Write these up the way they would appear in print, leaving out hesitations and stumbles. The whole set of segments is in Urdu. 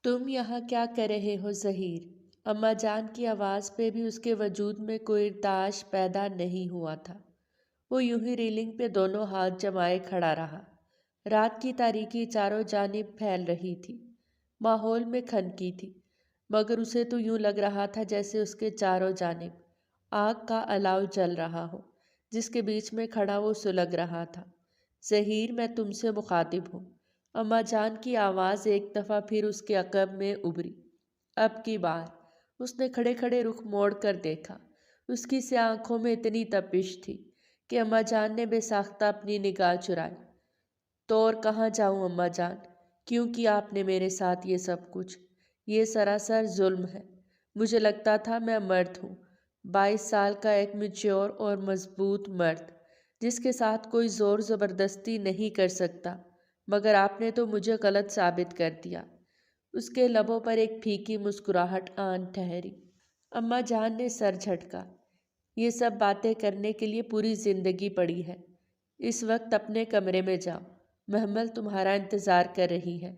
تم یہاں کیا کر رہے ہو ظہیر؟ اماں جان کی آواز پہ بھی اس کے وجود میں کوئی ارتعاش پیدا نہیں ہوا تھا۔ وہ یوں ہی ریلنگ پہ دونوں ہاتھ جمائے کھڑا رہا۔ رات کی تاریکی چاروں جانب پھیل رہی تھی، ماحول میں کھنکی تھی، مگر اسے تو یوں لگ رہا تھا جیسے اس کے چاروں جانب آگ کا الاؤ جل رہا ہو، جس کے بیچ میں کھڑا وہ سلگ رہا تھا۔ ظہیر، میں تم سے مخاطب ہوں۔ اماں جان کی آواز ایک دفعہ پھر اس کے عقب میں ابھری۔ اب کی بار اس نے کھڑے کھڑے رخ موڑ کر دیکھا۔ اس کی سیاہ آنکھوں میں اتنی تپش تھی کہ اماں جان نے بے ساختہ اپنی نگاہ چرائی۔ تو اور کہاں جاؤں اماں جان؟ کیوں کیا آپ نے میرے ساتھ یہ سب کچھ؟ یہ سراسر ظلم ہے۔ مجھے لگتا تھا میں مرد ہوں، 22 سال کا ایک میچور اور مضبوط مرد، جس کے ساتھ کوئی زور زبردستی نہیں کر سکتا، مگر آپ نے تو مجھے غلط ثابت کر دیا۔ اس کے لبوں پر ایک پھیکی مسکراہٹ آن ٹھہری۔ اماں جان نے سر جھٹکا۔ یہ سب باتیں کرنے کے لیے پوری زندگی پڑی ہے۔ اس وقت اپنے کمرے میں جاؤ، محمل تمہارا انتظار کر رہی ہے۔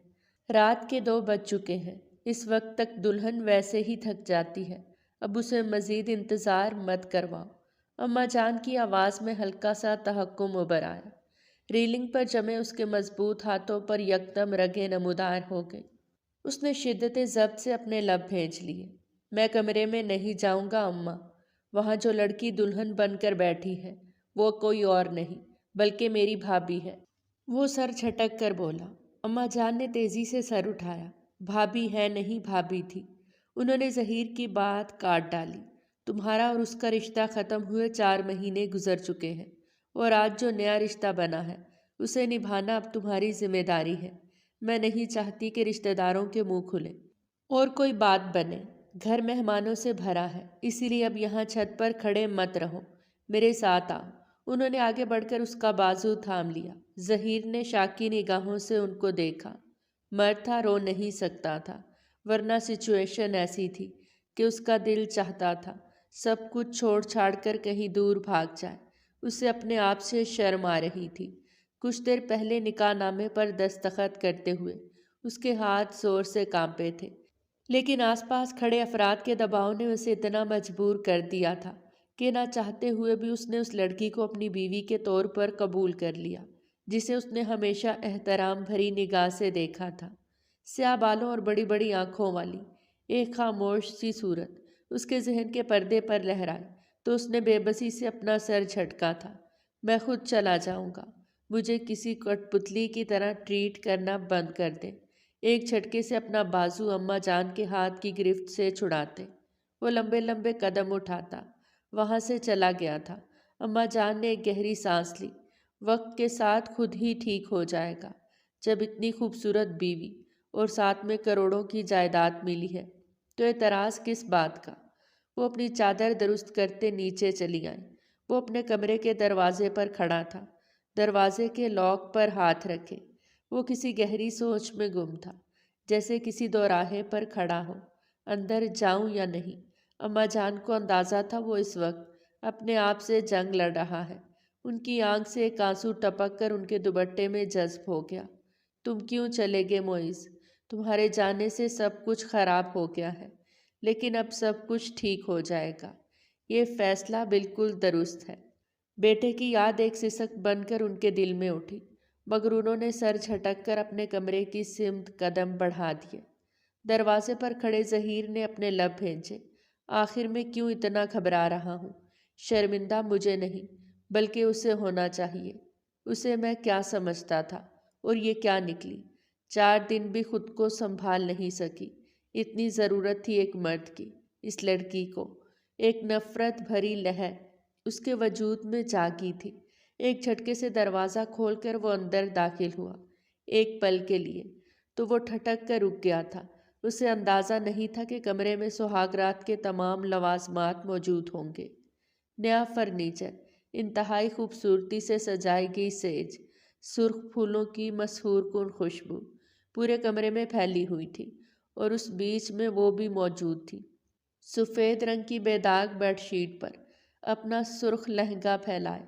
رات کے 2 بج چکے ہیں۔ اس وقت تک دلہن ویسے ہی تھک جاتی ہے، اب اسے مزید انتظار مت کرواؤ۔ اماں جان کی آواز میں ہلکا سا تحکم ابھر آیا۔ ریلنگ پر جمے اس کے مضبوط ہاتھوں پر یکدم رگیں نمودار ہو گئی۔ اس نے شدت ضبط سے اپنے لب بھینچ لیے۔ میں کمرے میں نہیں جاؤں گا اماں۔ وہاں جو لڑکی دلہن بن کر بیٹھی ہے وہ کوئی اور نہیں بلکہ میری بھابھی ہے۔ وہ سر جھٹک کر بولا۔ اماں جان نے تیزی سے سر اٹھایا۔ بھابھی ہے نہیں، بھابھی تھی۔ انہوں نے ظہیر کی بات کاٹ ڈالی۔ تمہارا اور اس کا رشتہ ختم ہوئے 4 مہینے گزر چکے ہیں، اور آج جو نیا رشتہ بنا ہے اسے نبھانا اب تمہاری ذمہ داری ہے۔ میں نہیں چاہتی کہ رشتہ داروں کے منہ کھلے اور کوئی بات بنے۔ گھر مہمانوں سے بھرا ہے، اسی لیے اب یہاں چھت پر کھڑے مت رہو، میرے ساتھ آؤ۔ انہوں نے آگے بڑھ کر اس کا بازو تھام لیا۔ ظہیر نے شاکی نگاہوں سے ان کو دیکھا۔ مرد تھا، رو نہیں سکتا تھا، ورنہ سچویشن ایسی تھی کہ اس کا دل چاہتا تھا سب کچھ چھوڑ چھاڑ کر کہیں دور بھاگ جائے۔ اسے اپنے آپ سے شرم آ رہی تھی۔ کچھ دیر پہلے نکاح نامے پر دستخط کرتے ہوئے اس کے ہاتھ زور سے کانپے تھے، لیکن آس پاس کھڑے افراد کے دباؤ نے اسے اتنا مجبور کر دیا تھا کہ نہ چاہتے ہوئے بھی اس نے اس لڑکی کو اپنی بیوی کے طور پر قبول کر لیا، جسے اس نے ہمیشہ احترام بھری نگاہ سے دیکھا تھا۔ سیاہ بالوں اور بڑی بڑی آنکھوں والی ایک خاموش سی صورت اس کے ذہن کے پردے پر لہرائی تو اس نے بے بسی سے اپنا سر جھٹکا تھا۔ میں خود چلا جاؤں گا، مجھے کسی کٹ پتلی کی طرح ٹریٹ کرنا بند کر دیں۔ ایک جھٹکے سے اپنا بازو اماں جان کے ہاتھ کی گرفت سے چھڑاتے وہ لمبے لمبے قدم اٹھاتا وہاں سے چلا گیا تھا۔ اماں جان نے ایک گہری سانس لی۔ وقت کے ساتھ خود ہی ٹھیک ہو جائے گا۔ جب اتنی خوبصورت بیوی اور ساتھ میں کروڑوں کی جائیداد ملی ہے تو اعتراض کس بات کا؟ وہ اپنی چادر درست کرتے نیچے چلی آئی۔ وہ اپنے کمرے کے دروازے پر کھڑا تھا، دروازے کے لاک پر ہاتھ رکھے۔ وہ کسی گہری سوچ میں گم تھا، جیسے کسی دوراہے پر کھڑا ہو۔ اندر جاؤں یا نہیں؟ اماں جان کو اندازہ تھا وہ اس وقت اپنے آپ سے جنگ لڑ رہا ہے۔ ان کی آنکھ سے ایک آنسو ٹپک کر ان کے دوپٹے میں جذب ہو گیا۔ تم کیوں چلے گئے معیز؟ تمہارے جانے سے سب کچھ خراب ہو گیا ہے، لیکن اب سب کچھ ٹھیک ہو جائے گا۔ یہ فیصلہ بالکل درست ہے۔ بیٹے کی یاد ایک سسک بن کر ان کے دل میں اٹھی، مگر انہوں نے سر جھٹک کر اپنے کمرے کی سمت قدم بڑھا دیے۔ دروازے پر کھڑے ظہیر نے اپنے لب بھینچے۔ آخر میں کیوں اتنا گھبرا رہا ہوں؟ شرمندہ مجھے نہیں بلکہ اسے ہونا چاہیے۔ اسے میں کیا سمجھتا تھا اور یہ کیا نکلی؟ 4 دن بھی خود کو سنبھال نہیں سکی۔ اتنی ضرورت تھی ایک مرد کی۔ اس لڑکی کو ایک نفرت بھری لہر اس کے وجود میں جاگی تھی۔ ایک جھٹکے سے دروازہ کھول کر وہ اندر داخل ہوا۔ ایک پل کے لیے تو وہ ٹھٹک کر رک گیا تھا۔ اسے اندازہ نہیں تھا کہ کمرے میں سہاگ رات کے تمام لوازمات موجود ہوں گے۔ نیا فرنیچر، انتہائی خوبصورتی سے سجائی گئی سیج، سرخ پھولوں کی مسحور کن خوشبو پورے کمرے میں پھیلی ہوئی تھی، اور اس بیچ میں وہ بھی موجود تھی، سفید رنگ کی بے داغ بیڈ شیٹ پر اپنا سرخ لہنگا پھیلائے۔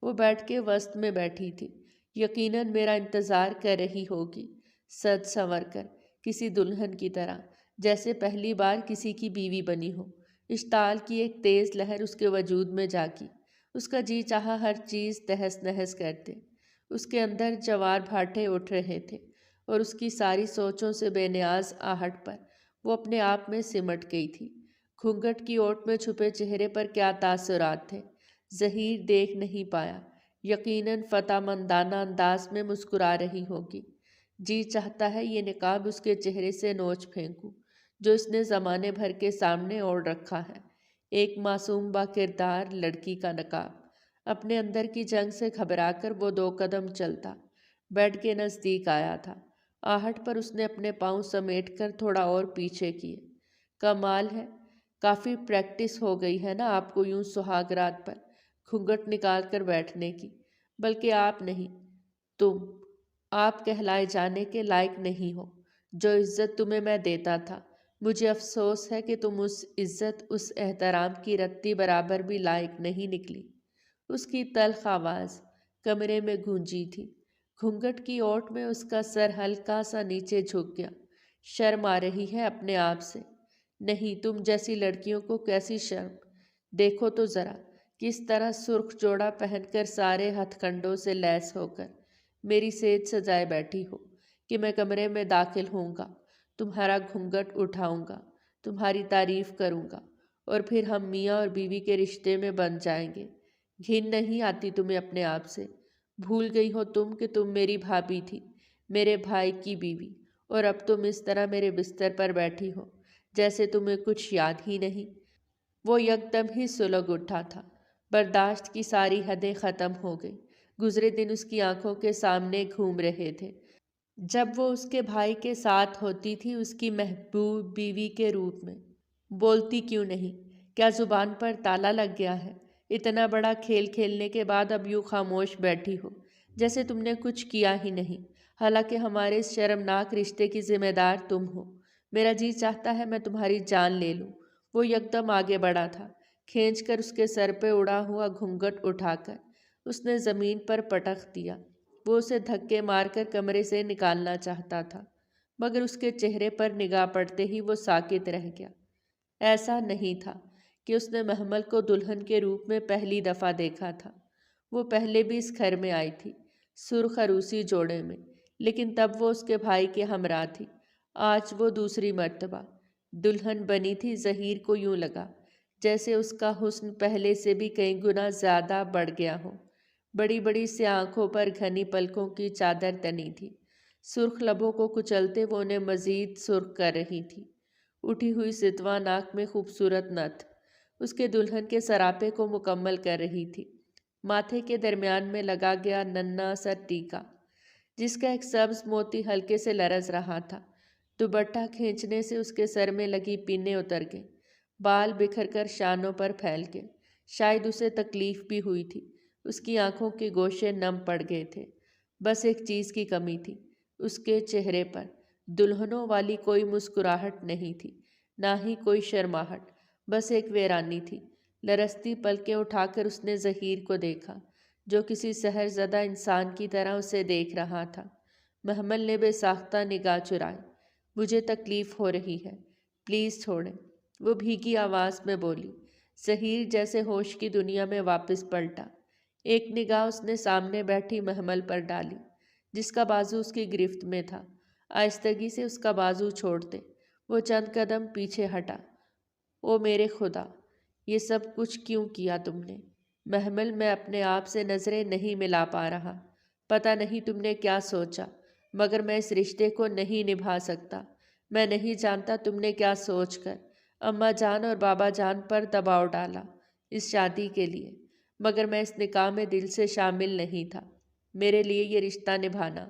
وہ بیڈ کے وسط میں بیٹھی تھی، یقیناً میرا انتظار کر رہی ہوگی، سج سنور کر کسی دلہن کی طرح، جیسے پہلی بار کسی کی بیوی بنی ہو۔ اشتعال کی ایک تیز لہر اس کے وجود میں جاگی۔ اس کا جی چاہا ہر چیز تہس نہس کرتے۔ اس کے اندر جوار بھاٹے اٹھ رہے تھے اور اس کی ساری سوچوں سے بے نیاز آہٹ پر وہ اپنے آپ میں سمٹ گئی تھی۔ گھونگھٹ کی اوٹ میں چھپے چہرے پر کیا تاثرات تھے، ظہیر دیکھ نہیں پایا۔ یقیناً فتح مندانہ انداز میں مسکرا رہی ہوگی۔ جی چاہتا ہے یہ نقاب اس کے چہرے سے نوچ پھینکوں جو اس نے زمانے بھر کے سامنے اوڑھ رکھا ہے، ایک معصوم با کردار لڑکی کا نقاب۔ اپنے اندر کی جنگ سے گھبرا کر وہ 2 قدم چلتا بیڈ کے نزدیک آیا تھا۔ آہٹ پر اس نے اپنے پاؤں سمیٹ کر تھوڑا اور پیچھے کیے۔ کمال ہے، کافی پریکٹس ہو گئی ہے نا آپ کو یوں سہاگ رات پر گھونگھٹ نکال کر بیٹھنے کی۔ بلکہ آپ نہیں، تم، آپ کہلائے جانے کے لائق نہیں ہو۔ جو عزت تمہیں میں دیتا تھا، مجھے افسوس ہے کہ تم اس عزت، اس احترام کی رتی برابر بھی لائق نہیں نکلی۔ اس کی تلخ آواز کمرے میں گونجی تھی۔ گھونگھٹ کی اوٹ میں اس کا سر ہلکا سا نیچے جھک گیا۔ شرم آ رہی ہے اپنے آپ سے؟ نہیں، تم جیسی لڑکیوں کو کیسی شرم؟ دیکھو تو ذرا، کس طرح سرخ جوڑا پہن کر سارے ہتھ کنڈوں سے لیس ہو کر میری سیج سجائے بیٹھی ہو کہ میں کمرے میں داخل ہوں گا، تمہارا گھونگھٹ اٹھاؤں گا، تمہاری تعریف کروں گا اور پھر ہم میاں اور بیوی کے رشتے میں بن جائیں گے۔ گھن نہیں آتی تمہیں اپنے آپ سے؟ بھول گئی ہو تم کہ تم میری بھابھی تھی، میرے بھائی کی بیوی، اور اب تم اس طرح میرے بستر پر بیٹھی ہو جیسے تمہیں کچھ یاد ہی نہیں۔ وہ یکدم ہی سلگ اٹھا تھا۔ برداشت کی ساری حدیں ختم ہو گئی۔ گزرے دن اس کی آنکھوں کے سامنے گھوم رہے تھے جب وہ اس کے بھائی کے ساتھ ہوتی تھی اس کی محبوب بیوی کے روپ میں۔ بولتی کیوں نہیں؟ کیا زبان پر تالا لگ گیا ہے؟ اتنا بڑا کھیل کھیلنے کے بعد اب یوں خاموش بیٹھی ہو جیسے تم نے کچھ کیا ہی نہیں، حالانکہ ہمارے اس شرمناک رشتے کی ذمہ دار تم ہو۔ میرا جی چاہتا ہے میں تمہاری جان لے لوں۔ وہ یکدم آگے بڑھا تھا۔ کھینچ کر اس کے سر پہ اڑا ہوا گھونگھٹ اٹھا کر اس نے زمین پر پٹخ دیا۔ وہ اسے دھکے مار کر کمرے سے نکالنا چاہتا تھا، مگر اس کے چہرے پر نگاہ پڑتے ہی وہ ساکت رہ گیا۔ ایسا نہیں تھا کہ اس نے محمل کو دلہن کے روپ میں پہلی دفعہ دیکھا تھا۔ وہ پہلے بھی اس گھر میں آئی تھی، سرخ عروسی جوڑے میں، لیکن تب وہ اس کے بھائی کے ہمراہ تھی۔ آج وہ دوسری مرتبہ دلہن بنی تھی۔ ظہیر کو یوں لگا جیسے اس کا حسن پہلے سے بھی کئی گنا زیادہ بڑھ گیا ہو۔ بڑی بڑی سی آنکھوں پر گھنی پلکوں کی چادر تنی تھی۔ سرخ لبوں کو کچلتے وہ انہیں مزید سرخ کر رہی تھی۔ اٹھی ہوئی ستواں ناک میں خوبصورت نتھ اس کے دلہن کے سراپے کو مکمل کر رہی تھی۔ ماتھے کے درمیان میں لگا گیا ننھا سا ٹیکا جس کا ایک سبز موتی ہلکے سے لرز رہا تھا۔ دوپٹہ کھینچنے سے اس کے سر میں لگی پینیں اتر گئیں، بال بکھر کر شانوں پر پھیل گئے۔ شاید اسے تکلیف بھی ہوئی تھی، اس کی آنکھوں کے گوشے نم پڑ گئے تھے۔ بس ایک چیز کی کمی تھی، اس کے چہرے پر دلہنوں والی کوئی مسکراہٹ نہیں تھی، نہ ہی کوئی شرماہٹ، بس ایک ویرانی تھی۔ لرزتی پلکیں اٹھا کر اس نے ظہیر کو دیکھا جو کسی سحر زدہ انسان کی طرح اسے دیکھ رہا تھا۔ محمل نے بے ساختہ نگاہ چرائی۔ مجھے تکلیف ہو رہی ہے، پلیز چھوڑیں، وہ بھیگی آواز میں بولی۔ ظہیر جیسے ہوش کی دنیا میں واپس پلٹا۔ ایک نگاہ اس نے سامنے بیٹھی محمل پر ڈالی جس کا بازو اس کی گرفت میں تھا۔ آہستگی سے اس کا بازو چھوڑتے وہ چند قدم پیچھے ہٹا۔ او میرے خدا، یہ سب کچھ کیوں کیا تم نے؟ محمل، میں اپنے آپ سے نظریں نہیں ملا پا رہا۔ پتہ نہیں تم نے کیا سوچا، مگر میں اس رشتے کو نہیں نبھا سکتا۔ میں نہیں جانتا تم نے کیا سوچ کر اماں جان اور بابا جان پر دباؤ ڈالا اس شادی کے لیے، مگر میں اس نکاح میں دل سے شامل نہیں تھا۔ میرے لیے یہ رشتہ نبھانا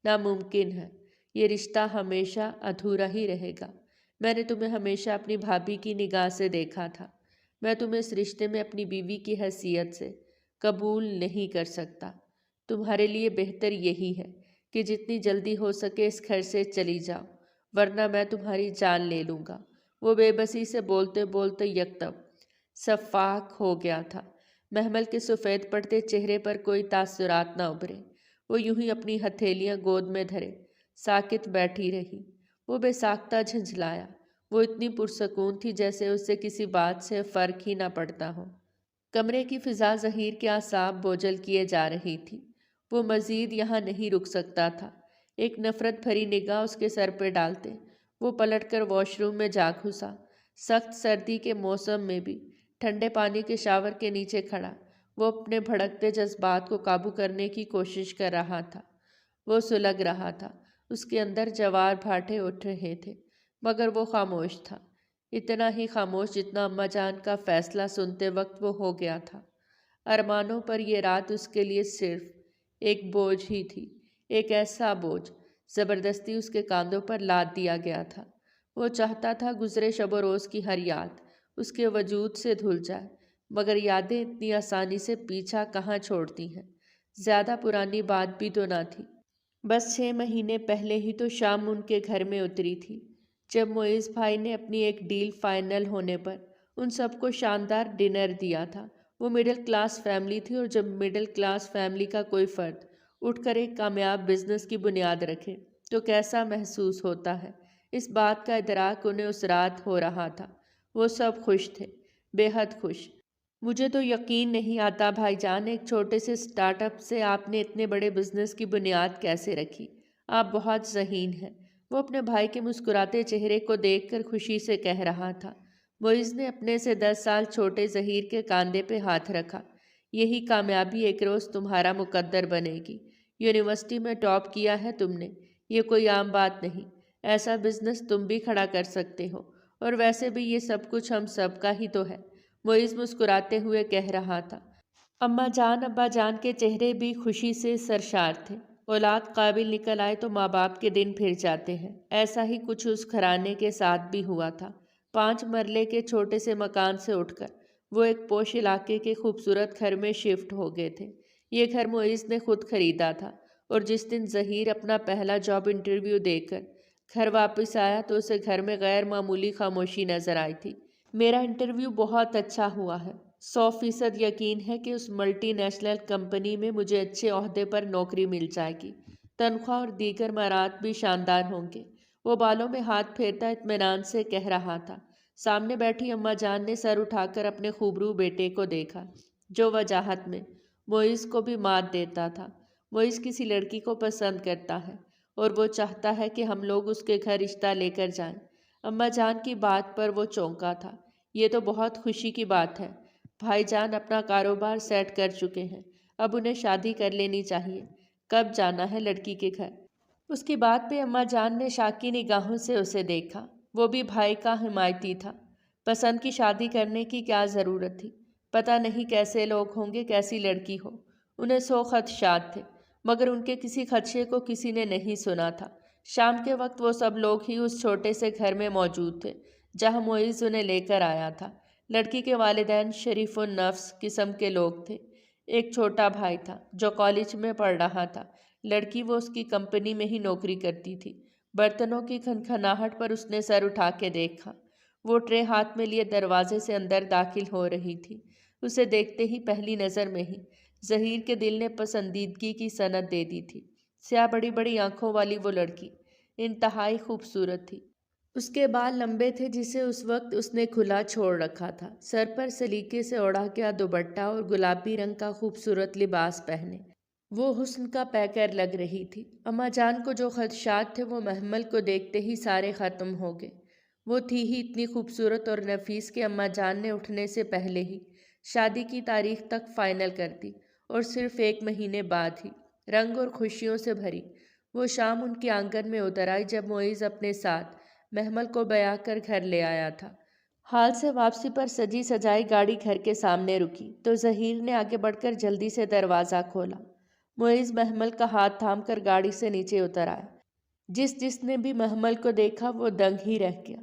ناممکن ہے، یہ رشتہ ہمیشہ ادھورا ہی رہے گا۔ میں نے تمہیں ہمیشہ اپنی بھابھی کی نگاہ سے دیکھا تھا، میں تمہیں اس رشتے میں اپنی بیوی کی حیثیت سے قبول نہیں کر سکتا۔ تمہارے لیے بہتر یہی ہے کہ جتنی جلدی ہو سکے اس گھر سے چلی جاؤ، ورنہ میں تمہاری جان لے لوں گا۔ وہ بے بسی سے بولتے بولتے یکدم صفاق ہو گیا تھا۔ محمل کے سفید پڑتے چہرے پر کوئی تاثرات نہ ابھرے۔ وہ یوں ہی اپنی ہتھیلیاں گود میں دھرے ساکت بیٹھی رہی۔ وہ بے ساختہ جھنجھلایا۔ وہ اتنی پرسکون تھی جیسے اسے کسی بات سے فرق ہی نہ پڑتا ہو۔ کمرے کی فضا ظہیر کے اعصاب بوجھل کیے جا رہی تھی۔ وہ مزید یہاں نہیں رک سکتا تھا۔ ایک نفرت بھری نگاہ اس کے سر پہ ڈالتے وہ پلٹ کر واش روم میں جا گھسا۔ سخت سردی کے موسم میں بھی ٹھنڈے پانی کے شاور کے نیچے کھڑا وہ اپنے بھڑکتے جذبات کو قابو کرنے کی کوشش کر رہا تھا۔ وہ سلگ رہا تھا، اس کے اندر جوار بھاٹے اٹھ رہے تھے، مگر وہ خاموش تھا، اتنا ہی خاموش جتنا اماں جان کا فیصلہ سنتے وقت وہ ہو گیا تھا۔ ارمانوں پر یہ رات اس کے لیے صرف ایک بوجھ ہی تھی، ایک ایسا بوجھ زبردستی اس کے کاندھوں پر لاد دیا گیا تھا۔ وہ چاہتا تھا گزرے شب و روز کی ہر یاد اس کے وجود سے دھل جائے، مگر یادیں اتنی آسانی سے پیچھا کہاں چھوڑتی ہیں۔ زیادہ پرانی بات بھی تو نہ تھی، بس 6 مہینے پہلے ہی تو شام ان کے گھر میں اتری تھی، جب معیز بھائی نے اپنی ایک ڈیل فائنل ہونے پر ان سب کو شاندار ڈنر دیا تھا۔ وہ مڈل کلاس فیملی تھی، اور جب مڈل کلاس فیملی کا کوئی فرد اٹھ کر ایک کامیاب بزنس کی بنیاد رکھے تو کیسا محسوس ہوتا ہے، اس بات کا ادراک انہیں اس رات ہو رہا تھا۔ وہ سب خوش تھے، بے حد خوش۔ مجھے تو یقین نہیں آتا بھائی جان، ایک چھوٹے سے سٹارٹ اپ سے آپ نے اتنے بڑے بزنس کی بنیاد کیسے رکھی؟ آپ بہت ذہین ہیں۔ وہ اپنے بھائی کے مسکراتے چہرے کو دیکھ کر خوشی سے کہہ رہا تھا۔ معیز نے اپنے سے 10 سال چھوٹے ظہیر کے کاندھے پہ ہاتھ رکھا۔ یہی کامیابی ایک روز تمہارا مقدر بنے گی۔ یونیورسٹی میں ٹاپ کیا ہے تم نے، یہ کوئی عام بات نہیں۔ ایسا بزنس تم بھی کھڑا کر سکتے ہو، اور ویسے بھی یہ سب کچھ ہم سب کا ہی تو ہے، معیز مسکراتے ہوئے کہہ رہا تھا۔ اماں جان ابا جان کے چہرے بھی خوشی سے سرشار تھے۔ اولاد قابل نکل آئے تو ماں باپ کے دن پھر جاتے ہیں، ایسا ہی کچھ اس گھرانے کے ساتھ بھی ہوا تھا۔ 5 مرلے کے چھوٹے سے مکان سے اٹھ کر وہ ایک پوش علاقے کے خوبصورت گھر میں شفٹ ہو گئے تھے۔ یہ گھر معیز نے خود خریدا تھا، اور جس دن ظہیر اپنا پہلا جاب انٹرویو دے کر گھر واپس آیا تو اسے گھر میں غیر معمولی خاموشی نظر آئی تھی۔ میرا انٹرویو بہت اچھا ہوا ہے، 100% یقین ہے کہ اس ملٹی نیشنل کمپنی میں مجھے اچھے عہدے پر نوکری مل جائے گی، تنخواہ اور دیگر مارات بھی شاندار ہوں گے۔ وہ بالوں میں ہاتھ پھیرتا اطمینان سے کہہ رہا تھا۔ سامنے بیٹھی اماں جان نے سر اٹھا کر اپنے خوبرو بیٹے کو دیکھا، جو وجاہت میں معیز کو بھی مات دیتا تھا۔ معیز کسی لڑکی کو پسند کرتا ہے، اور وہ چاہتا ہے کہ ہم لوگ اس کے گھر رشتہ لے کر جائیں۔ اماں جان کی بات پر وہ چونکا تھا۔ یہ تو بہت خوشی کی بات ہے۔ بھائی جان اپنا کاروبار سیٹ کر چکے ہیں، اب انہیں شادی کر لینی چاہیے۔ کب جانا ہے لڑکی کے گھر؟ اس کی بات پہ اماں جان نے شاکی نگاہوں سے اسے دیکھا۔ وہ بھی بھائی کا حمایتی تھا۔ پسند کی شادی کرنے کی کیا ضرورت تھی؟ پتہ نہیں کیسے لوگ ہوں گے، کیسی لڑکی ہو۔ انہیں 100 خدشات تھے، مگر ان کے کسی خدشے کو کسی نے نہیں سنا تھا۔ شام کے وقت وہ سب لوگ ہی اس چھوٹے سے گھر میں موجود تھے جہاں معیز انہیں لے کر آیا تھا۔ لڑکی کے والدین شریف النفس قسم کے لوگ تھے۔ ایک چھوٹا بھائی تھا جو کالج میں پڑھ رہا تھا، لڑکی وہ اس کی کمپنی میں ہی نوکری کرتی تھی۔ برتنوں کی کھنکھناہٹ پر اس نے سر اٹھا کے دیکھا۔ وہ ٹرے ہاتھ میں لیے دروازے سے اندر داخل ہو رہی تھی۔ اسے دیکھتے ہی پہلی نظر میں ہی ظہیر کے دل نے پسندیدگی کی سند دے دی تھی۔ سیاہ بڑی بڑی آنکھوں والی وہ لڑکی انتہائی خوبصورت تھی۔ اس کے بال لمبے تھے جسے اس وقت اس نے کھلا چھوڑ رکھا تھا، سر پر سلیقے سے اوڑھا گیا دوپٹہ اور گلابی رنگ کا خوبصورت لباس پہنے وہ حسن کا پیکر لگ رہی تھی۔ اماں جان کو جو خدشات تھے وہ محمل کو دیکھتے ہی سارے ختم ہو گئے۔ وہ تھی ہی اتنی خوبصورت اور نفیس کہ اماں جان نے اٹھنے سے پہلے ہی شادی کی تاریخ تک فائنل کر دی، اور صرف 1 مہینے بعد ہی رنگ اور خوشیوں سے بھری وہ شام ان کے آنگن میں اتر آئی جب معیز اپنے ساتھ محمل کو بیاہ کر گھر لے آیا تھا۔ ہال سے واپسی پر سجی سجائی گاڑی گھر کے سامنے رکی تو ظہیر نے آگے بڑھ کر جلدی سے دروازہ کھولا۔ معیز محمل کا ہاتھ تھام کر گاڑی سے نیچے اتر آیا۔ جس نے بھی محمل کو دیکھا وہ دنگ ہی رہ گیا۔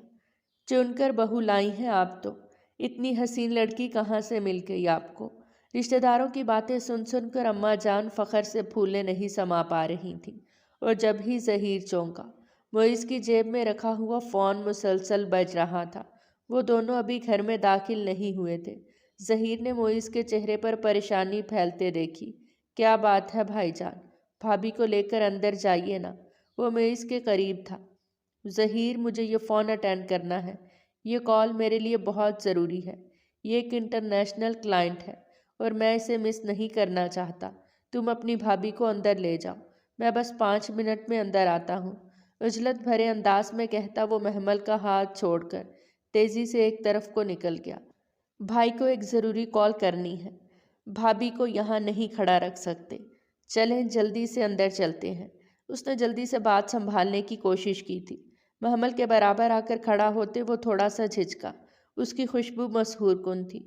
چن کر بہو لائی ہیں آپ تو، اتنی حسین لڑکی کہاں سے مل گئی آپ کو؟ رشتہ داروں کی باتیں سن کر اماں جان فخر سے پھولے نہیں سما پا رہی تھیں، اور جب ہی ظہیر چونکا، معیز کی جیب میں رکھا ہوا فون مسلسل بج رہا تھا۔ وہ دونوں ابھی گھر میں داخل نہیں ہوئے تھے۔ ظہیر نے معیز کے چہرے پر پریشانی پھیلتے دیکھی۔ کیا بات ہے بھائی جان؟ بھابھی کو لے کر اندر جائیے نا۔ وہ معیز کے قریب تھا۔ ظہیر، مجھے یہ فون اٹینڈ کرنا ہے۔ یہ کال میرے لیے بہت ضروری ہے۔ یہ ایک انٹرنیشنل کلائنٹ ہے اور میں اسے مس نہیں کرنا چاہتا۔ تم اپنی بھابھی کو اندر لے جاؤ، میں بس 5 منٹ میں اندر آتا ہوں، عجلت بھرے انداز میں کہتا وہ محمل کا ہاتھ چھوڑ کر تیزی سے ایک طرف کو نکل گیا۔ بھائی کو ایک ضروری کال کرنی ہے، بھابھی کو یہاں نہیں کھڑا رکھ سکتے، چلیں جلدی سے اندر چلتے ہیں۔ اس نے جلدی سے بات سنبھالنے کی کوشش کی تھی۔ محمل کے برابر آ کر کھڑا ہوتے وہ تھوڑا سا جھجکا۔ اس کی خوشبو مسحور کن تھی۔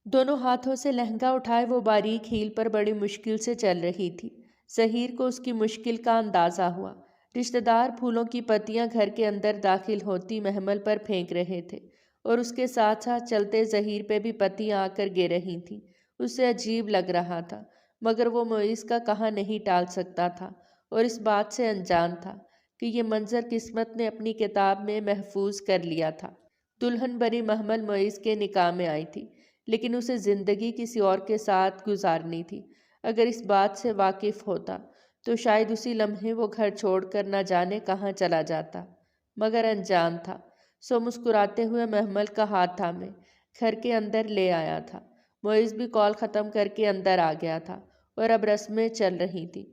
دونوں ہاتھوں سے لہنگا اٹھائے وہ باریک ہیل پر بڑی مشکل سے چل رہی تھی۔ ظہیر کو اس کی مشکل کا اندازہ ہوا۔ رشتہ دار پھولوں کی پتیاں گھر کے اندر داخل ہوتی محمل پر پھینک رہے تھے اور اس کے ساتھ ساتھ چلتے ظہیر پہ بھی پتیاں آ کر گر رہی تھیں۔ اسے عجیب لگ رہا تھا، مگر وہ معیز کا کہا نہیں ٹال سکتا تھا اور اس بات سے انجان تھا کہ یہ منظر قسمت نے اپنی کتاب میں محفوظ کر لیا تھا۔ دلہن بنی محمل معیز کے نکاح میں آئی تھی، لیکن اسے زندگی کسی اور کے ساتھ گزارنی تھی۔ اگر اس بات سے واقف ہوتا تو شاید اسی لمحے وہ گھر چھوڑ کر نہ جانے کہاں چلا جاتا، مگر انجان تھا، سو مسکراتے ہوئے محمل کا ہاتھ تھامے گھر کے اندر لے آیا تھا۔ معیز بھی کال ختم کر کے اندر آ گیا تھا اور اب رسمیں چل رہی تھی۔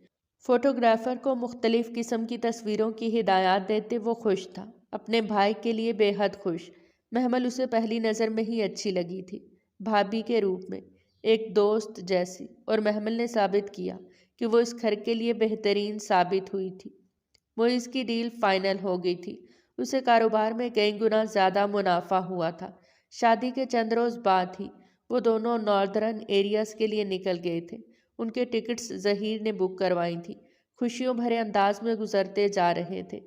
فوٹوگرافر کو مختلف قسم کی تصویروں کی ہدایات دیتے وہ خوش تھا، اپنے بھائی کے لیے بے حد خوش۔ محمل اسے پہلی نظر میں ہی اچھی لگی تھی، بھابھی کے روپ میں، ایک دوست جیسی، اور محمل نے ثابت کیا کہ وہ اس گھر کے لیے بہترین ثابت ہوئی تھی۔ معیز کی ڈیل فائنل ہو گئی تھی، اسے کاروبار میں کئی گنا زیادہ منافع ہوا تھا۔ شادی کے چند روز بعد ہی وہ دونوں ناردرن ایریاز کے لیے نکل گئے تھے۔ ان کے ٹکٹس ظہیر نے بک کروائی تھی۔ خوشیوں بھرے انداز میں گزرتے جا رہے تھے۔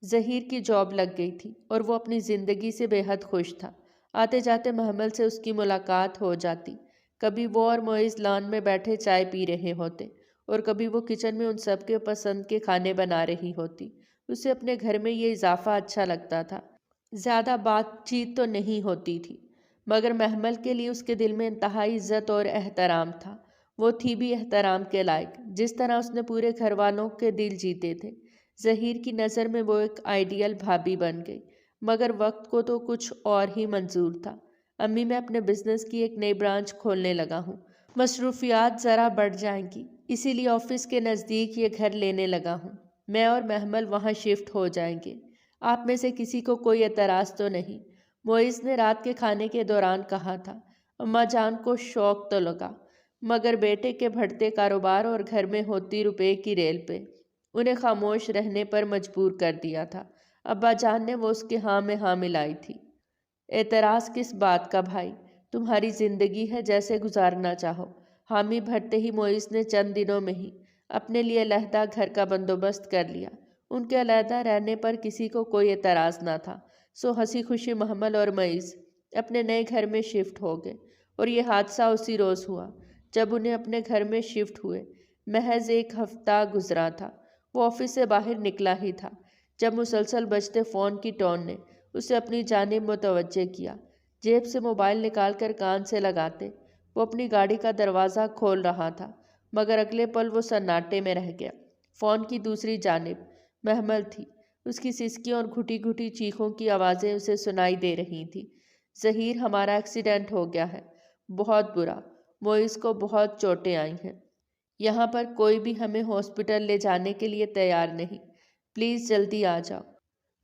ظہیر کی جاب لگ گئی تھی اور وہ اپنی زندگی سے بے حد خوش تھا۔ آتے جاتے محمل سے اس کی ملاقات ہو جاتی۔ کبھی وہ اور معیز لان میں بیٹھے چائے پی رہے ہوتے اور کبھی وہ کچن میں ان سب کے پسند کے کھانے بنا رہی ہوتی۔ اسے اپنے گھر میں یہ اضافہ اچھا لگتا تھا۔ زیادہ بات چیت تو نہیں ہوتی تھی، مگر محمل کے لیے اس کے دل میں انتہائی عزت اور احترام تھا۔ وہ تھی بھی احترام کے لائق، جس طرح اس نے پورے گھر والوں کے دل جیتے تھے۔ ظہیر کی نظر میں وہ ایک آئیڈیل بھابھی بن گئی، مگر وقت کو تو کچھ اور ہی منظور تھا۔ امی، میں اپنے بزنس کی ایک نئی برانچ کھولنے لگا ہوں، مصروفیات ذرا بڑھ جائیں گی، اسی لیے آفس کے نزدیک یہ گھر لینے لگا ہوں۔ میں اور محمل وہاں شفٹ ہو جائیں گے۔ آپ میں سے کسی کو کوئی اعتراض تو نہیں؟ معیز نے رات کے کھانے کے دوران کہا تھا۔ اماں جان کو شوق تو لگا، مگر بیٹے کے بڑھتے کاروبار اور گھر میں ہوتی روپے کی ریل پہ انہیں خاموش رہنے پر مجبور کر دیا تھا۔ ابا جان نے وہ اس کے ہاں میں ہاں ملائی تھی۔ اعتراض کس بات کا بھائی؟ تمہاری زندگی ہے، جیسے گزارنا چاہو۔ حامی بھرتے ہی معیز نے چند دنوں میں ہی اپنے لیے علیحدہ گھر کا بندوبست کر لیا۔ ان کے علیحدہ رہنے پر کسی کو کوئی اعتراض نہ تھا، سو ہنسی خوشی محمل اور معیز اپنے نئے گھر میں شفٹ ہو گئے۔ اور یہ حادثہ اسی روز ہوا جب انہیں اپنے گھر میں شفٹ ہوئے محض ایک ہفتہ گزرا تھا۔ وہ آفس سے باہر نکلا ہی تھا جب مسلسل بجتے فون کی ٹون نے اسے اپنی جانب متوجہ کیا۔ جیب سے موبائل نکال کر کان سے لگاتے وہ اپنی گاڑی کا دروازہ کھول رہا تھا، مگر اگلے پل وہ سناٹے میں رہ گیا۔ فون کی دوسری جانب محمل تھی، اس کی سسکیوں اور گھٹی گھٹی چیخوں کی آوازیں اسے سنائی دے رہی تھیں۔ ظہیر، ہمارا ایکسیڈنٹ ہو گیا ہے، بہت برا، معیز کو بہت چوٹیں آئی ہیں۔ یہاں پر کوئی بھی ہمیں ہاسپٹل لے جانے کے لیے تیار نہیں، پلیز جلدی آ جاؤ۔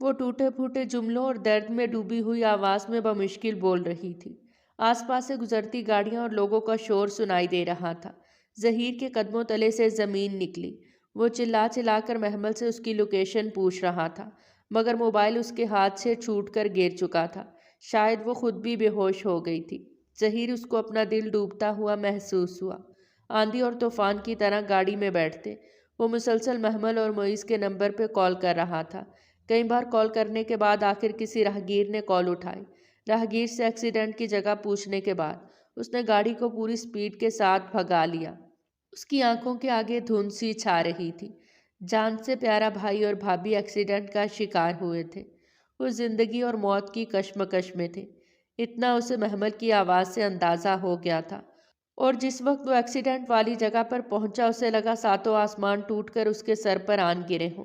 وہ ٹوٹے پھوٹے جملوں اور درد میں ڈوبی ہوئی آواز میں بمشکل بول رہی تھی۔ آس پاس سے گزرتی گاڑیاں اور لوگوں کا شور سنائی دے رہا تھا۔ ظہیر کے قدموں تلے سے زمین نکلی۔ وہ چلا چلا کر محمل سے اس کی لوکیشن پوچھ رہا تھا، مگر موبائل اس کے ہاتھ سے چھوٹ کر گر چکا تھا۔ شاید وہ خود بھی بے ہوش ہو گئی تھی۔ ظہیر، اس کو اپنا دل ڈوبتا ہوا محسوس ہوا۔ آندھی اور طوفان کی طرح گاڑی میں بیٹھتے وہ مسلسل محمل اور معیز کے نمبر پہ کال کر رہا تھا۔ کئی بار کال کرنے کے بعد آخر کسی راہگیر نے کال اٹھائی۔ راہگیر سے ایکسیڈنٹ کی جگہ پوچھنے کے بعد اس نے گاڑی کو پوری سپیڈ کے ساتھ بھگا لیا۔ اس کی آنکھوں کے آگے دھند سی چھا رہی تھی۔ جان سے پیارا بھائی اور بھابھی ایکسیڈنٹ کا شکار ہوئے تھے۔ وہ زندگی اور موت کی کشمکش میں تھے، اتنا اسے محمل کی آواز سے اندازہ ہو گیا تھا۔ اور جس وقت وہ ایکسیڈنٹ والی جگہ پر پہنچا اسے لگا ساتوں آسمان ٹوٹ کر اس کے سر پر آن گرے ہوں۔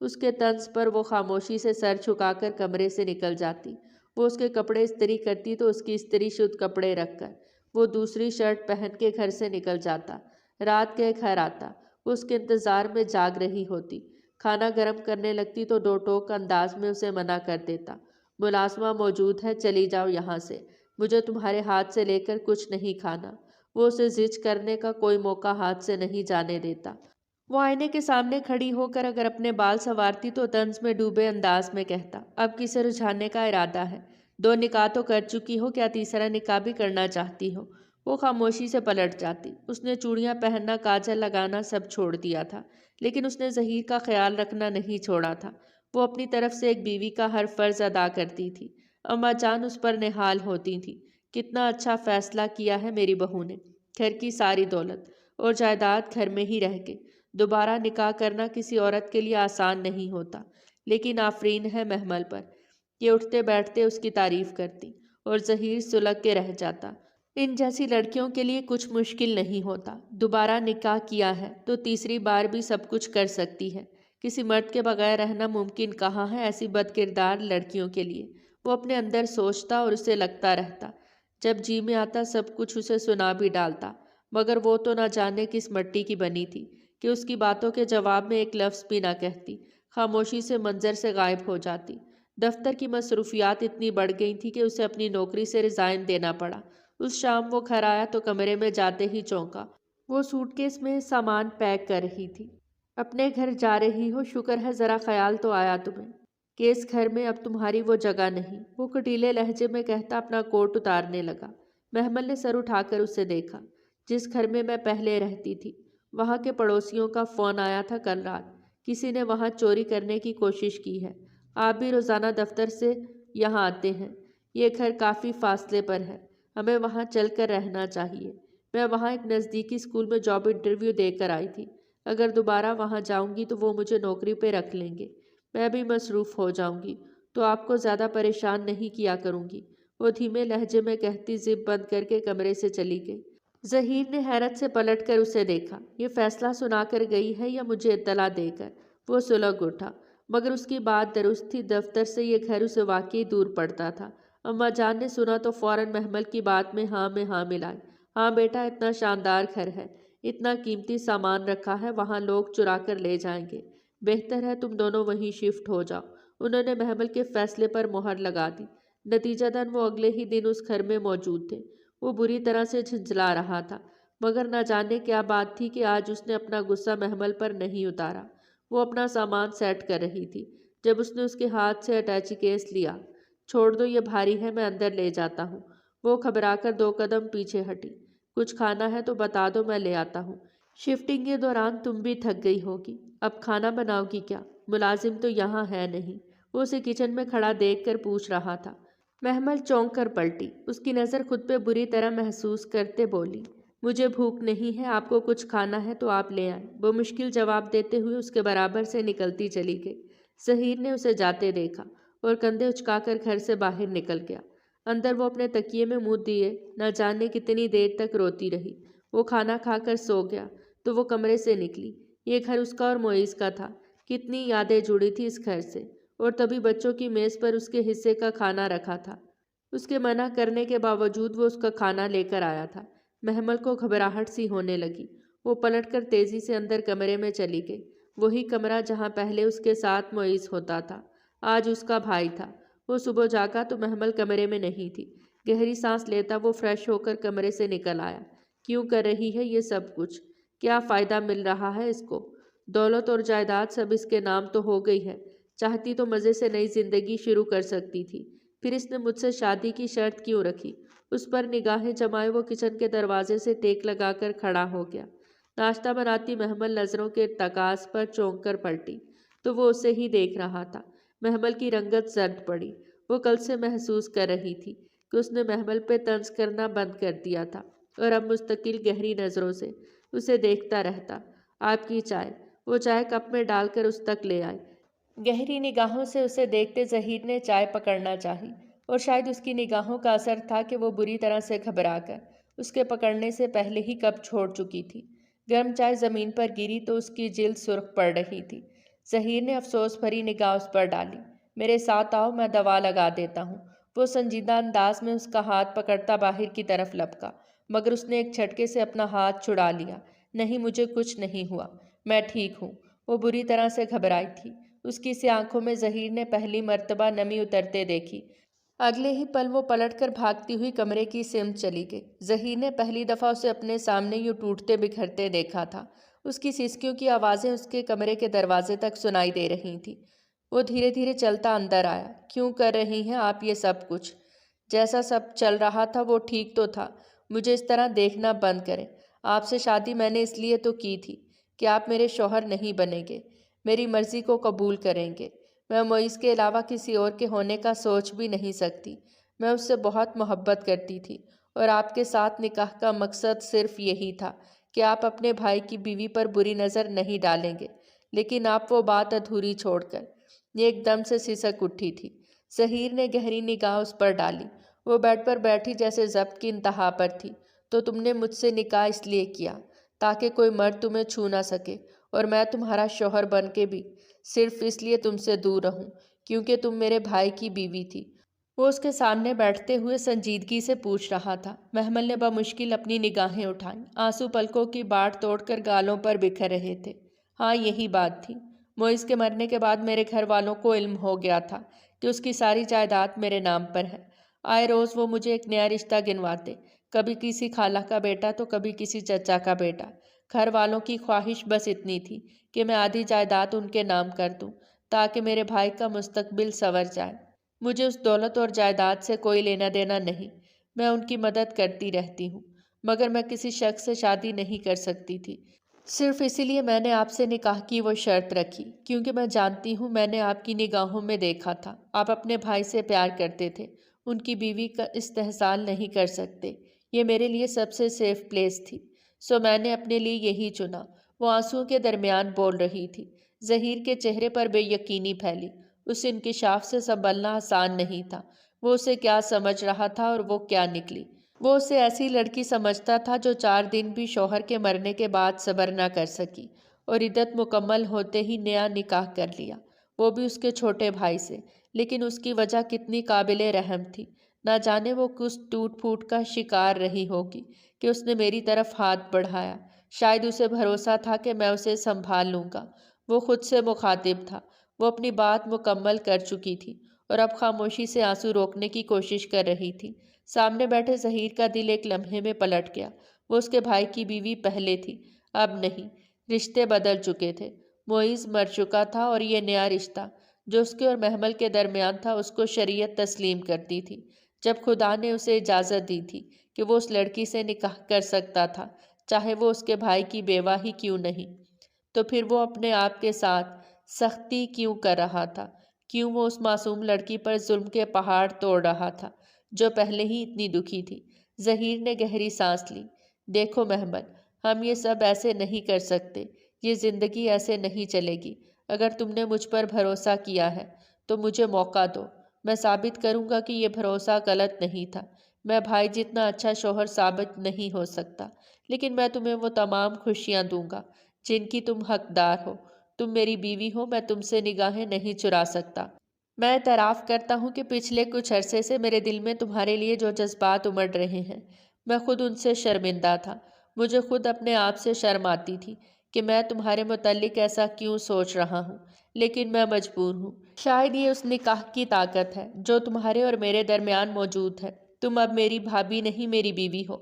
اس کے طنز پر وہ خاموشی سے سر جھکا کر کمرے سے نکل جاتی۔ وہ اس کے کپڑے استری کرتی تو اس کی استری شدہ کپڑے رکھ کر وہ دوسری شرٹ پہن کے گھر سے نکل جاتا۔ رات کے گھر آتا، وہ اس کے انتظار میں جاگ رہی ہوتی۔ کھانا گرم کرنے لگتی تو دو ٹوک انداز میں اسے منع کر دیتا۔ ملازمہ موجود ہے، چلی جاؤ یہاں سے، مجھے تمہارے ہاتھ سے لے کر کچھ نہیں کھانا۔ وہ اسے زج کرنے کا کوئی موقع ہاتھ سے نہیں جانے دیتا۔ وہ آئینے کے سامنے کھڑی ہو کر اگر اپنے بال سنوارتی تو طنز میں ڈوبے انداز میں کہتا، اب کسے رجھانے کا ارادہ ہے؟ 2 نکاح تو کر چکی ہو، کیا تیسرا نکاح بھی کرنا چاہتی ہو؟ وہ خاموشی سے پلٹ جاتی۔ اس نے چوڑیاں پہننا، کاجل لگانا سب چھوڑ دیا تھا، لیکن اس نے ظہیر کا خیال رکھنا نہیں چھوڑا تھا۔ وہ اپنی طرف سے ایک بیوی کا ہر فرض ادا کرتی تھی۔ اماں جان اس پر نہال ہوتی تھی، کتنا اچھا فیصلہ کیا ہے میری بہو نے، گھر کی ساری دولت اور جائیداد گھر میں ہی رہ کے۔ دوبارہ نکاح کرنا کسی عورت کے لیے آسان نہیں ہوتا، لیکن آفرین ہے محمل پر، یہ اٹھتے بیٹھتے اس کی تعریف کرتی اور ظہیر سلگ کے رہ جاتا۔ ان جیسی لڑکیوں کے لیے کچھ مشکل نہیں ہوتا، دوبارہ نکاح کیا ہے تو تیسری بار بھی سب کچھ کر سکتی ہے۔ کسی مرد کے بغیر رہنا ممکن کہاں ہے ایسی بد کردار لڑکیوں کے لیے؟ وہ اپنے اندر سوچتا اور اسے لگتا رہتا۔ جب جی میں آتا سب کچھ اسے سنا بھی ڈالتا، مگر وہ تو نہ جانے کس مٹی کی بنی تھی کہ اس کی باتوں کے جواب میں ایک لفظ بھی نہ کہتی، خاموشی سے منظر سے غائب ہو جاتی۔ دفتر کی مصروفیات اتنی بڑھ گئی تھی کہ اسے اپنی نوکری سے ریزائن دینا پڑا۔ اس شام وہ گھر آیا تو کمرے میں جاتے ہی چونکا۔ وہ سوٹ کیس میں سامان پیک کر رہی تھی۔ اپنے گھر جا رہی ہو، شکر ہے ذرا خیال تو آیا تمہیں، کہ اس گھر میں اب تمہاری وہ جگہ نہیں، وہ کٹیلے لہجے میں کہتا اپنا کوٹ اتارنے لگا۔ محمل نے سر اٹھا کر اسے دیکھا۔ جس گھر میں پہلے رہتی تھی، وہاں کے پڑوسیوں کا فون آیا تھا کل رات، کسی نے وہاں چوری کرنے کی کوشش کی ہے۔ آپ بھی روزانہ دفتر سے یہاں آتے ہیں، یہ گھر کافی فاصلے پر ہے، ہمیں وہاں چل کر رہنا چاہیے۔ میں وہاں ایک نزدیکی اسکول میں جاب انٹرویو دے کر آئی تھی، اگر دوبارہ وہاں جاؤں گی تو وہ مجھے نوکری پہ رکھ لیں گے، میں بھی مصروف ہو جاؤں گی تو آپ کو زیادہ پریشان نہیں کیا کروں گی۔ وہ دھیمے لہجے میں کہتی زپ بند کر کے کمرے سے چلی گئی۔ ظہیر نے حیرت سے پلٹ کر اسے دیکھا۔ یہ فیصلہ سنا کر گئی ہے یا مجھے اطلاع دے کر؟ وہ سلگ اٹھا، مگر اس کی بات درست تھی، دفتر سے یہ گھر اسے واقعی دور پڑتا تھا۔ اماں جان نے سنا تو فوراً محمل کی بات میں ہاں ملائی۔ ہاں بیٹا، اتنا شاندار گھر ہے، اتنا قیمتی سامان رکھا ہے، وہاں لوگ چرا کر لے جائیں گے، بہتر ہے تم دونوں وہیں شفٹ ہو جاؤ۔ انہوں نے محمل کے فیصلے پر مہر لگا دی۔ نتیجتاً وہ اگلے ہی دن اس گھر میں موجود تھے۔ وہ بری طرح سے جھنجھلا رہا تھا، مگر نہ جانے کیا بات تھی کہ آج اس نے اپنا غصہ محمل پر نہیں اتارا۔ وہ اپنا سامان سیٹ کر رہی تھی جب اس نے اس کے ہاتھ سے اٹیچی کیس لیا۔ چھوڑ دو، یہ بھاری ہے، میں اندر لے جاتا ہوں۔ وہ گھبرا کر 2 قدم پیچھے ہٹی۔ کچھ کھانا ہے تو بتا دو، میں لے آتا ہوں۔ شفٹنگ کے دوران تم بھی تھک گئی ہوگی، اب کھانا بناؤ گی کیا؟ ملازم تو یہاں ہے نہیں، وہ اسے کچن میں کھڑا دیکھ کر پوچھ رہا تھا۔ محمل چونک کر پلٹی، اس کی نظر خود پہ بری طرح محسوس کرتے بولی، مجھے بھوک نہیں ہے، آپ کو کچھ کھانا ہے تو آپ لے آئیں۔ وہ مشکل جواب دیتے ہوئے اس کے برابر سے نکلتی چلی گئی۔ ظہیر نے اسے جاتے دیکھا اور کندھے اچکا کر گھر سے باہر نکل گیا۔ اندر وہ اپنے تکیے میں منہ دیے نہ جانے کتنی دیر تک روتی رہی۔ وہ کھانا کھا کر سو گیا تو وہ کمرے سے نکلی۔ یہ گھر اس کا اور معیز کا تھا، کتنی یادیں جڑی تھی اس گھر سے، اور تبھی بچوں کی میز پر اس کے حصے کا کھانا رکھا تھا۔ اس کے منع کرنے کے باوجود وہ اس کا کھانا لے کر آیا تھا۔ محمل کو گھبراہٹ سی ہونے لگی۔ وہ پلٹ کر تیزی سے اندر کمرے میں چلی گئی، وہی کمرہ جہاں پہلے اس کے ساتھ معیز ہوتا تھا، آج اس کا بھائی تھا۔ وہ صبح جاگا تو محمل کمرے میں نہیں تھی۔ گہری سانس لیتا وہ فریش ہو کر کمرے سے نکل آیا۔ کیوں کر رہی ہے یہ سب کچھ؟ کیا فائدہ مل رہا ہے اس کو؟ دولت اور جائیداد سب اس کے نام تو ہو گئی ہے، چاہتی تو مزے سے نئی زندگی شروع کر سکتی تھی، پھر اس نے مجھ سے شادی کی شرط کیوں رکھی؟ اس پر نگاہیں جمائے وہ کچن کے دروازے سے ٹیک لگا کر کھڑا ہو گیا۔ ناشتہ بناتی محمل نظروں کے ارتکاز پر چونک کر پلٹی تو وہ اسے ہی دیکھ رہا تھا۔ محمل کی رنگت زرد پڑی۔ وہ کل سے محسوس کر رہی تھی کہ اس نے محمل پہ طنز کرنا بند کر دیا تھا اور اب مستقل گہری نظروں سے اسے دیکھتا رہتا۔ آپ کی چائے؟ وہ چائے کپ میں ڈال کر اس تک لے آئی۔ گہری نگاہوں سے اسے دیکھتے ظہیر نے چائے پکڑنا چاہی، اور شاید اس کی نگاہوں کا اثر تھا کہ وہ بری طرح سے گھبرا کر اس کے پکڑنے سے پہلے ہی کپ چھوڑ چکی تھی۔ گرم چائے زمین پر گری تو اس کی جلد سرخ پڑ رہی تھی۔ ظہیر نے افسوس بھری نگاہ اس پر ڈالی۔ میرے ساتھ آؤ، میں دوا لگا دیتا ہوں۔ وہ سنجیدہ انداز میں اس کا ہاتھ پکڑتا باہر کی طرف لپکا، مگر اس نے ایک جھٹکے سے اپنا ہاتھ چھڑا لیا۔ نہیں، مجھے کچھ نہیں ہوا، میں ٹھیک ہوں۔ وہ بری طرح سے گھبرائی تھی۔ اس کی سی آنکھوں میں ظہیر نے پہلی مرتبہ نمی اترتے دیکھی۔ اگلے ہی پل وہ پلٹ کر بھاگتی ہوئی کمرے کی سمت چلی گئی۔ ظہیر نے پہلی دفعہ اسے اپنے سامنے یوں ٹوٹتے بکھرتے دیکھا تھا۔ اس کی سسکیوں کی آوازیں اس کے کمرے کے دروازے تک سنائی دے رہی تھیں۔ وہ دھیرے دھیرے چلتا اندر آیا۔ کیوں کر رہی ہیں آپ یہ سب کچھ؟ جیسا سب چل رہا تھا وہ ٹھیک تو تھا۔ مجھے اس طرح دیکھنا بند کریں۔ آپ سے شادی میں نے اس لیے تو کی تھی کہ آپ میرے شوہر نہیں بنیں گے، میری مرضی کو قبول کریں گے۔ میں معیز کے علاوہ کسی اور کے ہونے کا سوچ بھی نہیں سکتی۔ میں اس سے بہت محبت کرتی تھی اور آپ کے ساتھ نکاح کا مقصد صرف یہی تھا کہ آپ اپنے بھائی کی بیوی پر بری نظر نہیں ڈالیں گے۔ لیکن آپ وہ بات ادھوری چھوڑ کر یہ ایک دم سے سسک اٹھی تھی۔ ظہیر نے گہری نگاہ اس پر ڈالی۔ وہ بیڈ پر بیٹھی جیسے ضبط کی انتہا پر تھی۔ تو تم نے مجھ سے نکاح اس لیے کیا تاکہ کوئی مرد تمہیں چھو نہ سکے، اور میں تمہارا شوہر بن کے بھی صرف اس لیے تم سے دور رہوں کیونکہ تم میرے بھائی کی بیوی تھی۔ وہ اس کے سامنے بیٹھتے ہوئے سنجیدگی سے پوچھ رہا تھا۔ محمل نے بمشکل اپنی نگاہیں اٹھائیں۔ آنسو پلکوں کی باڑ توڑ کر گالوں پر بکھر رہے تھے۔ ہاں، یہی بات تھی۔ معیز کے مرنے کے بعد میرے گھر والوں کو علم ہو گیا تھا کہ اس کی ساری جائیداد میرے نام پر ہے۔ آئے روز وہ مجھے ایک نیا رشتہ گنواتے، کبھی کسی خالہ کا بیٹا تو کبھی کسی چچا کا بیٹا۔ گھر والوں کی خواہش بس اتنی تھی کہ میں آدھی جائیداد ان کے نام کر دوں تاکہ میرے بھائی کا مستقبل سنور جائے۔ مجھے اس دولت اور جائیداد سے کوئی لینا دینا نہیں، میں ان کی مدد کرتی رہتی ہوں، مگر میں کسی شخص سے شادی نہیں کر سکتی تھی۔ صرف اسی لیے میں نے آپ سے نکاح کی وہ شرط رکھی، کیونکہ میں جانتی ہوں میں نے آپ کی نگاہوں میں دیکھا تھا آپ اپنے بھائی سے پیار کرتے تھے، ان کی بیوی کا استحصال نہیں کر سکتے۔ یہ میرے لیے سب سے سیف پلیس تھی، سو میں نے اپنے لیے یہی چنا۔ وہ آنسوؤں کے درمیان بول رہی تھی۔ ظہیر کے چہرے پر بے یقینی پھیلی۔ اس انکشاف سے سنبھلنا آسان نہیں تھا۔ وہ اسے کیا سمجھ رہا تھا اور وہ کیا نکلی۔ وہ اسے ایسی لڑکی سمجھتا تھا جو 4 دن بھی شوہر کے مرنے کے بعد صبر نہ کر سکی اور عدت مکمل ہوتے ہی نیا نکاح کر لیا، وہ بھی اس کے چھوٹے بھائی سے۔ لیکن اس کی وجہ کتنی قابل رحم تھی۔ نہ جانے وہ کس ٹوٹ پھوٹ کا شکار رہی ہوگی کہ اس نے میری طرف ہاتھ بڑھایا۔ شاید اسے بھروسہ تھا کہ میں اسے سنبھال لوں گا۔ وہ خود سے مخاطب تھا۔ وہ اپنی بات مکمل کر چکی تھی اور اب خاموشی سے آنسو روکنے کی کوشش کر رہی تھی۔ سامنے بیٹھے ظہیر کا دل ایک لمحے میں پلٹ گیا۔ وہ اس کے بھائی کی بیوی پہلے تھی، اب نہیں۔ رشتے بدل چکے تھے۔ معیز مر چکا تھا اور یہ نیا رشتہ جو اس کے اور محمل کے درمیان تھا اس کو شریعت تسلیم کرتی تھی۔ جب خدا نے اسے اجازت دی تھی کہ وہ اس لڑکی سے نکاح کر سکتا تھا، چاہے وہ اس کے بھائی کی بیوہ ہی کیوں نہیں، تو پھر وہ اپنے آپ کے ساتھ سختی کیوں کر رہا تھا؟ کیوں وہ اس معصوم لڑکی پر ظلم کے پہاڑ توڑ رہا تھا جو پہلے ہی اتنی دکھی تھی؟ ظہیر نے گہری سانس لی۔ دیکھو محمل، ہم یہ سب ایسے نہیں کر سکتے، یہ زندگی ایسے نہیں چلے گی۔ اگر تم نے مجھ پر بھروسہ کیا ہے تو مجھے موقع دو، میں ثابت کروں گا کہ یہ بھروسہ غلط نہیں تھا۔ میں بھائی جتنا اچھا شوہر ثابت نہیں ہو سکتا، لیکن میں تمہیں وہ تمام خوشیاں دوں گا جن کی تم حقدار ہو۔ تم میری بیوی ہو، میں تم سے نگاہیں نہیں چرا سکتا۔ میں اعتراف کرتا ہوں کہ پچھلے کچھ عرصے سے میرے دل میں تمہارے لیے جو جذبات امڑ رہے ہیں، میں خود ان سے شرمندہ تھا۔ مجھے خود اپنے آپ سے شرم آتی تھی کہ میں تمہارے متعلق ایسا کیوں سوچ رہا ہوں، لیکن میں مجبور ہوں۔ شاید یہ اس نکاح کی طاقت ہے جو تمہارے اور میرے درمیان موجود ہے۔ تم اب میری بھابھی نہیں، میری بیوی ہو،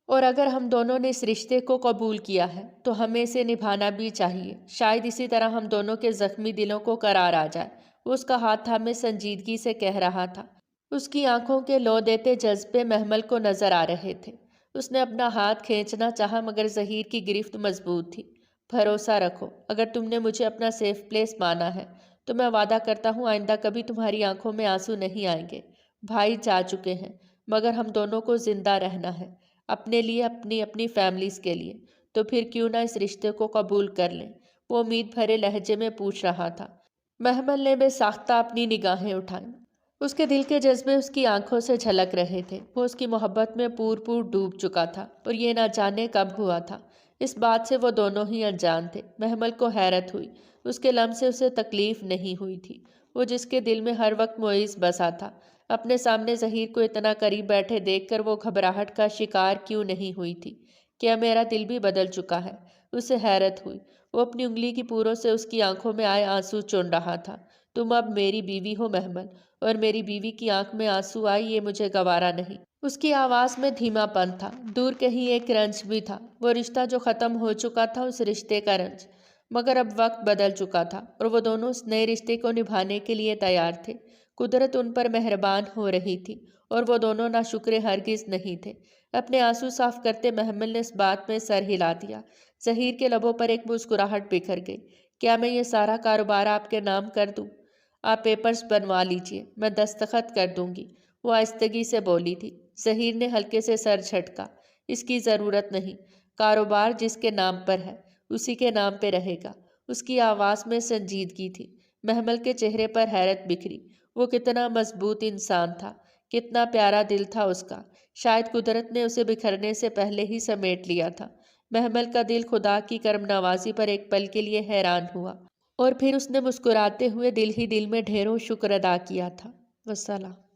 اور اگر ہم دونوں نے اس رشتے کو قبول کیا ہے تو ہمیں اسے نبھانا بھی چاہیے۔ شاید اسی طرح ہم دونوں کے زخمی دلوں کو قرار آ جائے۔ وہ اس کا ہاتھ تھامے سنجیدگی سے کہہ رہا تھا۔ اس کی آنکھوں کے لو دیتے جذبے محمل کو نظر آ رہے تھے۔ اس نے اپنا ہاتھ کھینچنا چاہا مگر ظہیر کی گرفت مضبوط تھی۔ بھروسہ رکھو، اگر تم نے مجھے اپنا سیف پلیس مانا ہے تو میں وعدہ کرتا ہوں آئندہ کبھی تمہاری آنکھوں میں آنسو نہیں آئیں گے۔ بھائی جا چکے ہیں مگر ہم دونوں کو زندہ رہنا ہے، اپنے لیے، اپنی فیملیز کے لیے۔ تو پھر کیوں نہ اس رشتے کو قبول کر لیں؟ وہ امید بھرے لہجے میں پوچھ رہا تھا۔ محمل نے بے ساختہ اپنی نگاہیں اٹھائیں۔ اس کے دل کے جذبے اس کی آنکھوں سے جھلک رہے تھے۔ وہ اس کی محبت میں پور ڈوب چکا تھا اور یہ نہ جانے کب ہوا تھا، اس بات سے وہ دونوں ہی انجان تھے۔ محمل کو حیرت ہوئی، اس کے لمس سے اسے تکلیف نہیں ہوئی تھی، وہ جس کے دل میں ہر وقت معیز بسا تھا۔ اپنے سامنے ظہیر کو اتنا قریب بیٹھے دیکھ کر وہ گھبراہٹ کا شکار کیوں نہیں ہوئی تھی؟ کیا میرا دل بھی بدل چکا ہے؟ اسے حیرت ہوئی۔ وہ اپنی انگلی کی پوروں سے اس کی آنکھوں میں آئے آنسو چن رہا تھا۔ تم اب میری بیوی ہو محمل، اور میری بیوی کی آنکھ میں آنسو آئی یہ مجھے گوارا نہیں۔ اس کی آواز میں دھیما پن تھا، دور کہیں ایک رنج بھی تھا، وہ رشتہ جو ختم ہو چکا تھا اس رشتے کا رنج۔ مگر اب وقت بدل چکا تھا اور وہ دونوں اس نئے رشتے کو نبھانے کے لیے تیار تھے۔ قدرت ان پر مہربان ہو رہی تھی اور وہ دونوں ناشکرے ہرگز نہیں تھے۔ اپنے آنسو صاف کرتے محمل نے اس بات میں سر ہلا دیا۔ ظہیر کے لبوں پر ایک مسکراہٹ بکھر گئی۔ کیا میں یہ سارا کاروبار آپ کے نام کر دوں؟ آپ پیپرز بنوا لیجئے، میں دستخط کر دوں گی، وہ آہستگی سے بولی تھی۔ ظہیر نے ہلکے سے سر جھٹکا۔ اس کی ضرورت نہیں، کاروبار جس کے نام پر ہے اسی کے نام پہ رہے گا۔ اس کی آواز میں سنجیدگی تھی۔ محمل کے چہرے پر حیرت بکھری۔ وہ کتنا مضبوط انسان تھا، کتنا پیارا دل تھا اس کا، شاید قدرت نے اسے بکھرنے سے پہلے ہی سمیٹ لیا تھا۔ محمل کا دل خدا کی کرم نوازی پر ایک پل کے لیے حیران ہوا، اور پھر اس نے مسکراتے ہوئے دل ہی دل میں ڈھیروں شکر ادا کیا تھا۔ والسلام۔